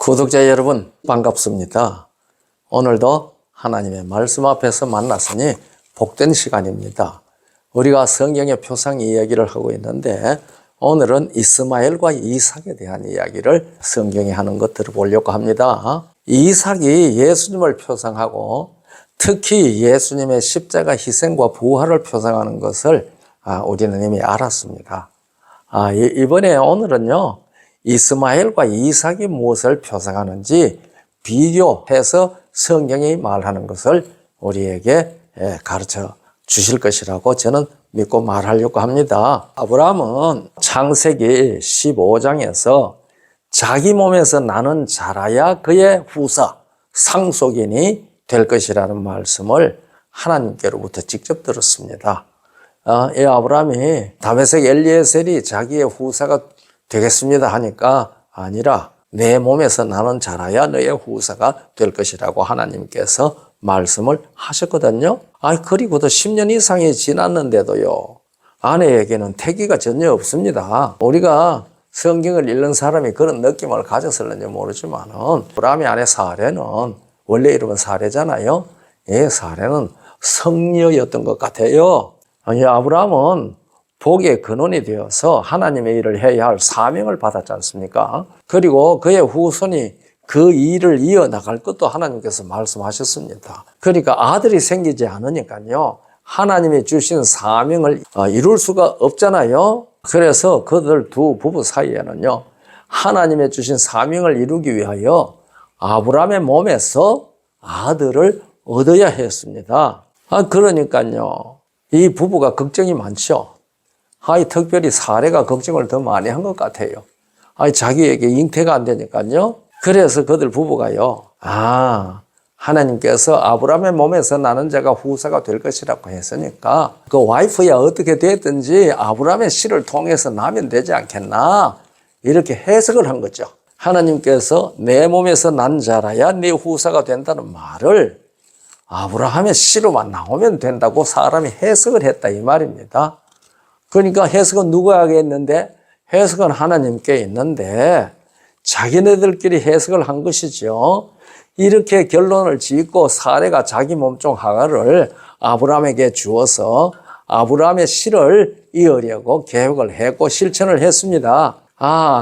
구독자 여러분 반갑습니다. 오늘도 하나님의 말씀 앞에서 만났으니 복된 시간입니다. 우리가 성경의 표상 이야기를 하고 있는데 오늘은 이스마엘과 이삭에 대한 이야기를 성경에 하는 것 들어보려고 합니다. 이삭이 예수님을 표상하고 특히 예수님의 십자가 희생과 부활을 표상하는 것을 우리는 이미 알았습니다. 오늘은요, 이스마엘과 이삭이 무엇을 표상하는지 비교해서 성경이 말하는 것을 우리에게 가르쳐 주실 것이라고 저는 믿고 말하려고 합니다. 아브라함은 창세기 15장에서 자기 몸에서 나는 자라야 그의 후사, 상속인이 될 것이라는 말씀을 하나님께로부터 직접 들었습니다. 이 아브라함이 다메섹 엘리에셀이 자기의 후사가 되겠습니다 하니까 아니라 내 몸에서 나는 자라야 너의 후사가 될 것이라고 하나님께서 말씀을 하셨거든요. 그리고도 10년 이상이 지났는데도요, 아내에게는 태기가 전혀 없습니다. 우리가 성경을 읽는 사람이 그런 느낌을 가졌을는지 모르지만은 아브라함의 아내 사레는 원래 이름은 사레잖아요. 사레는 성녀였던 것 같아요. 아브라함은 복의 근원이 되어서 하나님의 일을 해야 할 사명을 받았지 않습니까? 그리고 그의 후손이 그 일을 이어나갈 것도 하나님께서 말씀하셨습니다. 그러니까 아들이 생기지 않으니까요, 하나님이 주신 사명을 이룰 수가 없잖아요. 그래서 그들 두 부부 사이에는요, 하나님의 주신 사명을 이루기 위하여 아브라함의 몸에서 아들을 얻어야 했습니다. 그러니까요, 이 부부가 걱정이 많죠. 특별히 사례가 걱정을 더 많이 한 것 같아요. 자기에게 잉태가 안 되니까요. 그래서 그들 부부가요, 하나님께서 아브라함의 몸에서 나는 자가 후사가 될 것이라고 했으니까 그 와이프야 어떻게 됐든지 아브라함의 씨를 통해서 나면 되지 않겠나, 이렇게 해석을 한 거죠. 하나님께서 내 몸에서 난 자라야 네 후사가 된다는 말을 아브라함의 씨로만 나오면 된다고 사람이 해석을 했다, 이 말입니다. 그러니까 해석은 누가 하겠는데, 해석은 하나님께 있는데 자기네들끼리 해석을 한 것이죠. 이렇게 결론을 짓고 사레가 자기 몸종 하갈을 아브라함에게 주어서 아브라함의 씨를 이으려고 계획을 했고 실천을 했습니다.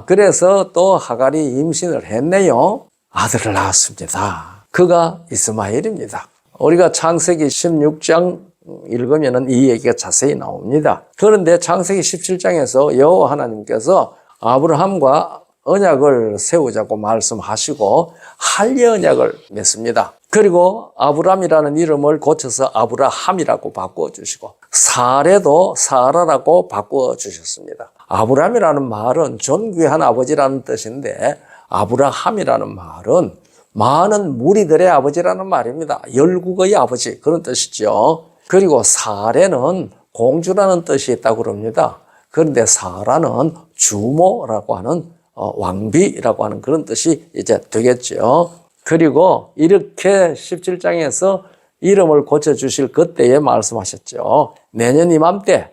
그래서 또 하갈이 임신을 했네요. 아들을 낳았습니다. 그가 이스마엘입니다. 우리가 창세기 16장 읽으면 이 얘기가 자세히 나옵니다. 그런데 창세기 17장에서 여호와 하나님께서 아브라함과 언약을 세우자고 말씀하시고 할례 언약을 맺습니다. 그리고 아브람이라는 이름을 고쳐서 아브라함이라고 바꿔주시고 사레도 사라라고 바꿔주셨습니다. 아브람이라는 말은 존귀한 아버지라는 뜻인데 아브라함이라는 말은 많은 무리들의 아버지라는 말입니다. 열국의 아버지, 그런 뜻이죠. 그리고 사레는 공주라는 뜻이 있다고 그럽니다. 그런데 사라는 주모라고 하는 왕비라고 하는 그런 뜻이 이제 되겠죠. 그리고 이렇게 17장에서 이름을 고쳐주실 그때에 말씀하셨죠. 내년 이맘때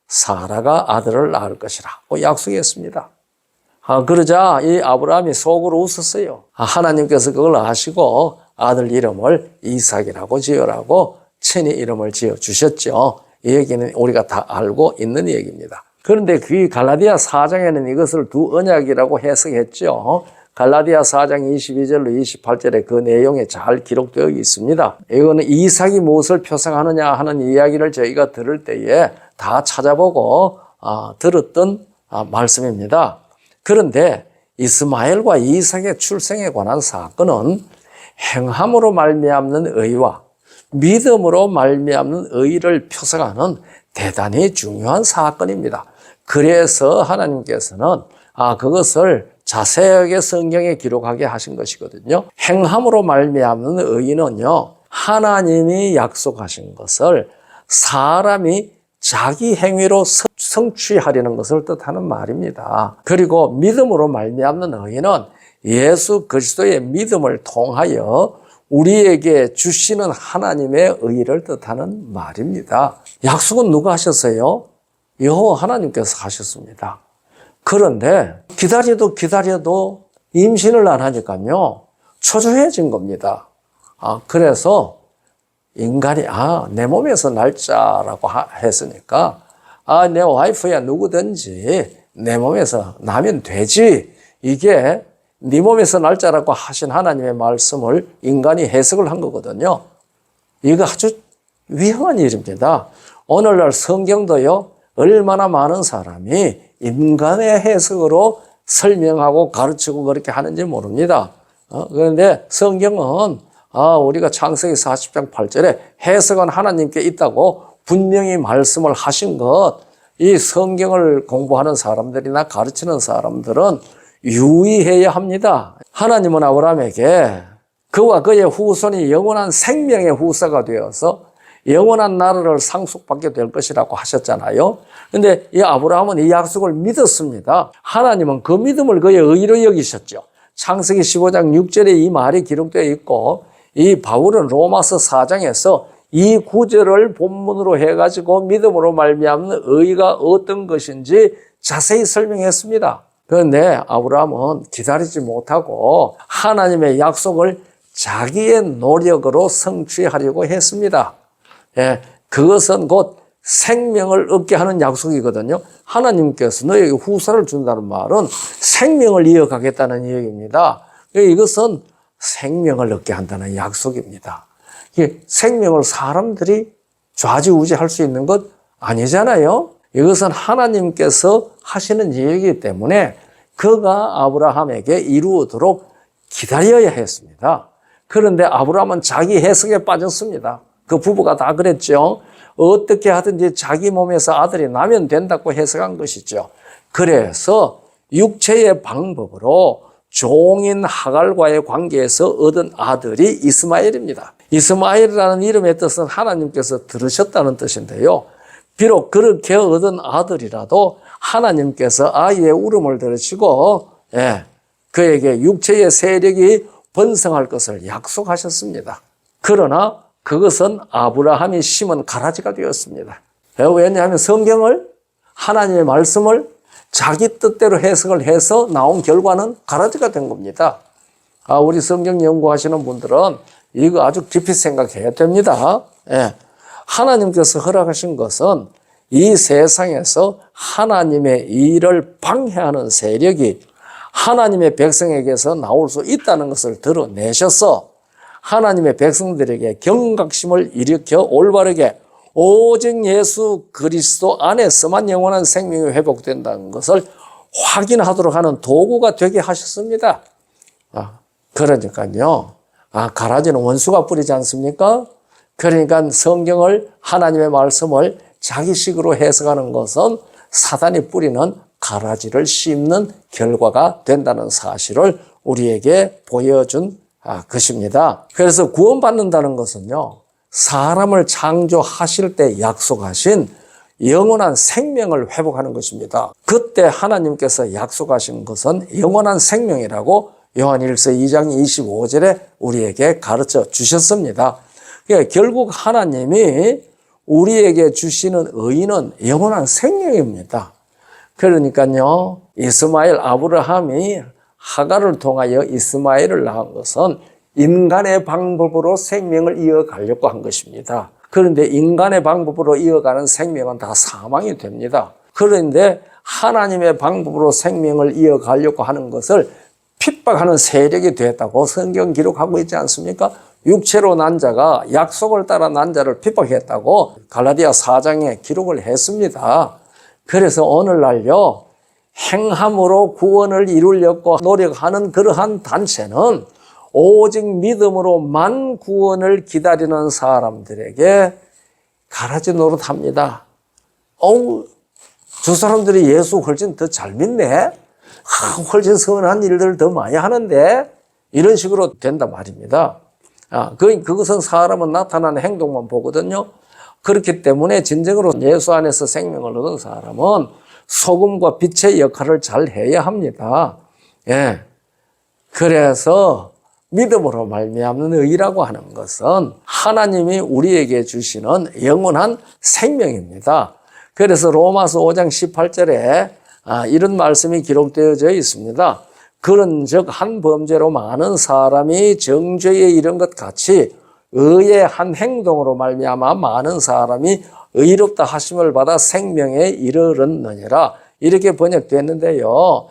사라가 아들을 낳을 것이라고 약속했습니다. 그러자 이 아브라함이 속으로 웃었어요. 하나님께서 그걸 아시고 아들 이름을 이삭이라고 지으라고 친히 이름을 지어주셨죠. 이 얘기는 우리가 다 알고 있는 얘기입니다. 그런데 그 갈라디아 4장에는 이것을 두 언약이라고 해석했죠. 갈라디아 4장 22절로 28절에 그 내용이 잘 기록되어 있습니다. 이거는 이삭이 무엇을 표상하느냐 하는 이야기를 저희가 들을 때에 다 찾아보고 들었던 말씀입니다. 그런데 이스마엘과 이삭의 출생에 관한 사건은 행함으로 말미암는 의와 믿음으로 말미암는 의를 표상하는 대단히 중요한 사건입니다. 그래서 하나님께서는 그것을 자세하게 성경에 기록하게 하신 것이거든요. 행함으로 말미암는 의는요, 하나님이 약속하신 것을 사람이 자기 행위로 성취하려는 것을 뜻하는 말입니다. 그리고 믿음으로 말미암는 의는 예수 그리스도의 믿음을 통하여 우리에게 주시는 하나님의 의를 뜻하는 말입니다. 약속은 누가 하셨어요? 여호와 하나님께서 하셨습니다. 그런데 기다려도 임신을 안 하니까요, 초조해진 겁니다. 그래서 인간이, 내 몸에서 날짜라고 했으니까, 내 와이프야 누구든지 내 몸에서 나면 되지. 이게 네 몸에서 날짜라고 하신 하나님의 말씀을 인간이 해석을 한 거거든요. 이거 아주 위험한 일입니다. 오늘날 성경도요, 얼마나 많은 사람이 인간의 해석으로 설명하고 가르치고 그렇게 하는지 모릅니다. 그런데 성경은 우리가 창세기 40장 8절에 해석은 하나님께 있다고 분명히 말씀을 하신 것, 이 성경을 공부하는 사람들이나 가르치는 사람들은 유의해야 합니다. 하나님은 아브라함에게 그와 그의 후손이 영원한 생명의 후사가 되어서 영원한 나라를 상속받게 될 것이라고 하셨잖아요. 그런데 이 아브라함은 이 약속을 믿었습니다. 하나님은 그 믿음을 그의 의로 여기셨죠. 창세기 15장 6절에 이 말이 기록되어 있고, 이 바울은 로마서 4장에서 이 구절을 본문으로 해가지고 믿음으로 말미암는 의가 어떤 것인지 자세히 설명했습니다. 그런데 아브라함은 기다리지 못하고 하나님의 약속을 자기의 노력으로 성취하려고 했습니다. 그것은 곧 생명을 얻게 하는 약속이거든요. 하나님께서 너에게 후사를 준다는 말은 생명을 이어가겠다는 얘기입니다. 이것은 생명을 얻게 한다는 약속입니다. 생명을 사람들이 좌지우지할 수 있는 것 아니잖아요. 이것은 하나님께서 하시는 얘기이기 때문에 그가 아브라함에게 이루어도록 기다려야 했습니다. 그런데 아브라함은 자기 해석에 빠졌습니다. 그 부부가 다 그랬죠. 어떻게 하든지 자기 몸에서 아들이 나면 된다고 해석한 것이죠. 그래서 육체의 방법으로 종인 하갈과의 관계에서 얻은 아들이 이스마엘입니다. 이스마엘이라는 이름의 뜻은 하나님께서 들으셨다는 뜻인데요. 비록 그렇게 얻은 아들이라도 하나님께서 아이의 울음을 들으시고 그에게 육체의 세력이 번성할 것을 약속하셨습니다. 그러나 그것은 아브라함이 심은 가라지가 되었습니다. 왜냐하면 성경을, 하나님의 말씀을 자기 뜻대로 해석을 해서 나온 결과는 가라지가 된 겁니다. 우리 성경 연구하시는 분들은 이거 아주 깊이 생각해야 됩니다. 하나님께서 허락하신 것은 이 세상에서 하나님의 일을 방해하는 세력이 하나님의 백성에게서 나올 수 있다는 것을 드러내셔서 하나님의 백성들에게 경각심을 일으켜 올바르게 오직 예수 그리스도 안에서만 영원한 생명이 회복된다는 것을 확인하도록 하는 도구가 되게 하셨습니다. 그러니까요. 가라지는 원수가 뿌리지 않습니까? 그러니까 성경을, 하나님의 말씀을 자기식으로 해석하는 것은 사단이 뿌리는 가라지를 씹는 결과가 된다는 사실을 우리에게 보여준 것입니다. 그래서 구원받는다는 것은요, 사람을 창조하실 때 약속하신 영원한 생명을 회복하는 것입니다. 그때 하나님께서 약속하신 것은 영원한 생명이라고 요한일서 2장 25절에 우리에게 가르쳐 주셨습니다. 결국 하나님이 우리에게 주시는 의는 영원한 생명입니다. 그러니까요, 이스마엘, 아브라함이 하갈을 통하여 이스마엘을 낳은 것은 인간의 방법으로 생명을 이어가려고 한 것입니다. 그런데 인간의 방법으로 이어가는 생명은 다 사망이 됩니다. 그런데 하나님의 방법으로 생명을 이어가려고 하는 것을 핍박하는 세력이 됐다고 성경 기록하고 있지 않습니까? 육체로 난 자가 약속을 따라 난 자를 핍박했다고 갈라디아 4장에 기록을 했습니다. 그래서 오늘날요, 행함으로 구원을 이루려고 노력하는 그러한 단체는 오직 믿음으로만 구원을 기다리는 사람들에게 가라지 노릇합니다. 저 사람들이 예수 훨씬 더 잘 믿네? 훨씬 선한 일들을 더 많이 하는데? 이런 식으로 된단 말입니다. 그것은 사람은 나타나는 행동만 보거든요. 그렇기 때문에 진정으로 예수 안에서 생명을 얻은 사람은 소금과 빛의 역할을 잘 해야 합니다. 그래서 믿음으로 말미암는 의라고 하는 것은 하나님이 우리에게 주시는 영원한 생명입니다. 그래서 로마서 5장 18절에 이런 말씀이 기록되어져 있습니다. 그런 즉 한 범죄로 많은 사람이 정죄에 이른 것 같이 의의 한 행동으로 말미암아 많은 사람이 의롭다 하심을 받아 생명에 이르렀느니라. 이렇게 번역됐는데요.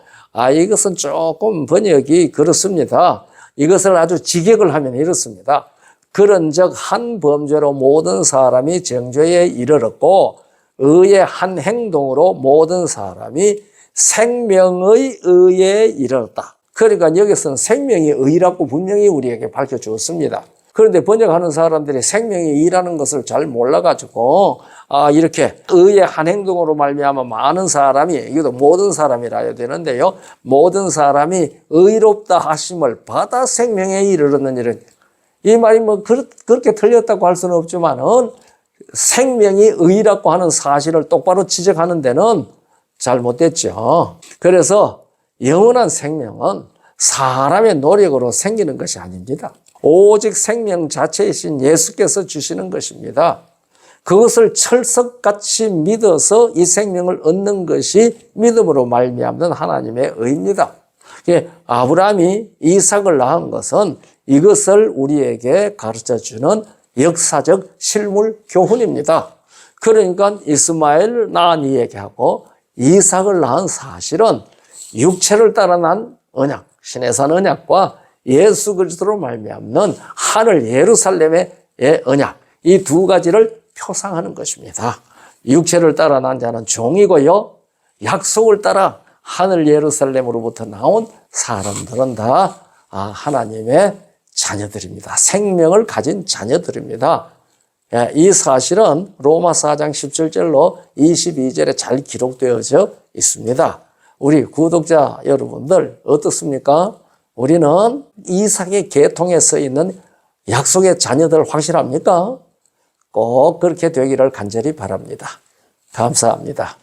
이것은 조금 번역이 그렇습니다. 이것을 아주 직역을 하면 이렇습니다. 그런즉 한 범죄로 모든 사람이 정죄에 이르렀고 의의 한 행동으로 모든 사람이 생명의 의에 이르렀다. 그러니까 여기서는 생명의 의라고 분명히 우리에게 밝혀주었습니다. 그런데 번역하는 사람들이 생명의 의라는 것을 잘 몰라가지고 이렇게 의의 한 행동으로 말미암아 많은 사람이, 이것도 모든 사람이라 해야 되는데요, 모든 사람이 의롭다 하심을 받아 생명에 이르렀는 이런, 이 말이 뭐 그렇게 틀렸다고 할 수는 없지만은 생명이 의라고 하는 사실을 똑바로 지적하는 데는 잘못됐죠. 그래서 영원한 생명은 사람의 노력으로 생기는 것이 아닙니다. 오직 생명 자체이신 예수께서 주시는 것입니다. 그것을 철석같이 믿어서 이 생명을 얻는 것이 믿음으로 말미암는 하나님의 의입니다. 아브라함이 이삭을 낳은 것은 이것을 우리에게 가르쳐주는 역사적 실물 교훈입니다. 그러니까 이스마엘을 낳은 이야기하고 이삭을 낳은 사실은 육체를 따라 난 언약, 시내산 언약과 예수 그리스도로 말미암는 하늘 예루살렘의 언약, 이 두 가지를 표상하는 것입니다. 육체를 따라 난 자는 종이고요, 약속을 따라 하늘 예루살렘으로부터 나온 사람들은 다 하나님의 자녀들입니다. 생명을 가진 자녀들입니다. 이 사실은 로마 4장 17절로 22절에 잘 기록되어져 있습니다. 우리 구독자 여러분들 어떻습니까? 우리는 이삭의 계통에 서 있는 약속의 자녀들 확실합니까? 꼭 그렇게 되기를 간절히 바랍니다. 감사합니다.